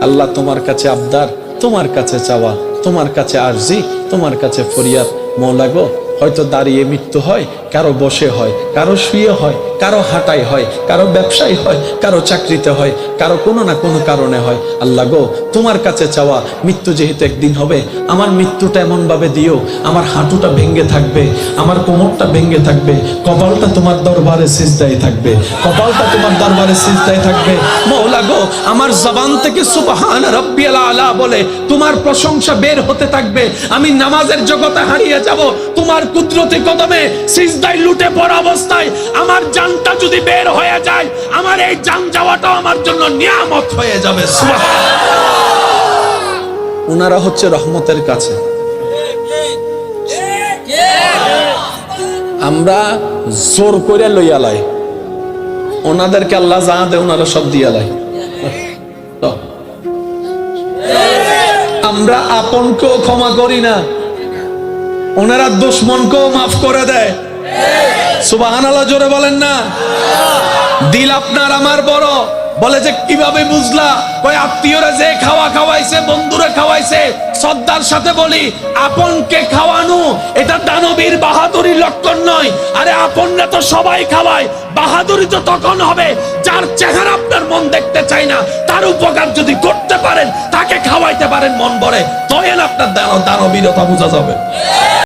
আল্লাহ তোমার কাছে আবদার, তোমার কাছে চাওয়া, তোমার কাছে আরজি, তোমার কাছে ফরিয়াদ। মওলা গো, হয়তো দাঁড়িয়ে মৃত্যু হয়, কারো বসে হয়, কারো শুয়ে হয়, কারো হাঁটাই হয়, কারো ব্যবসায় হয়, কারো চাকরিতে হয়, কারো কোনো না কোনো কারণে হয়। আল্লাহ গো, তোমার কাছে চাওয়া, মৃত্যু যেহেতু একদিন হবে, আমার মৃত্যুটা এমন ভাবে দিও আমার হাঁটুটা ভেঙে থাকবে, আমার কোমরটা ভেঙে থাকবে, কপালটা তোমার দরবারে সিজদায় থাকবে, কপালটা তোমার দরবারে সিজদায় থাকবে। মওলা গো, আমার জবান থেকে সুবহান রাব্বিয়াল আলা বলে তোমার প্রশংসা বের হতে থাকবে। আমি নামাজের জগতে হারিয়ে যাব, তোমার কুদরতি কদমে সিজদায় লুটে পড়া অবস্থায় আমার জানটা যদি বের হয়ে যায়, আমার এই জান যাওয়াটাও আমার জন্য নিয়ামত হয়ে যাবে। সুবহানাল্লাহ। উনারা হচ্ছে রহমতের কাছে, আমরা জোর করে লইয়া লাই, ওনাদেরকে আল্লাহ যা দেয় ওনারা সব দিয়া লাই। আমরা আপনকেও ক্ষমা করি না, ওনারা দুশ্মনকেও মাফ করে দেয়। সুবহানাল্লাহ, জোরে বলেন না। দিল আপনার আমার বড়। বলে যে কিভাবে বুঝলা? কই আত্মীয়রা যে খাওয়া খাওয়াইছে, বন্ধুরা খাওয়াইছে। শ্রদ্ধার সাথে বলি, আপনকে খাওয়ানো এটা দানবীর বাহাদুরির লক্ষণ নয়। আরে আপনরা তো সবাই খাওয়ায়, বাহাদুরি তো তখন হবে যার চেহারা আপনার মন দেখতে চায় না, তার উপকার যদি করতে পারেন, তাকে খাওয়াইতে পারেন মন ভরে, তখন আপনার দানবীরতা বোঝা যাবে।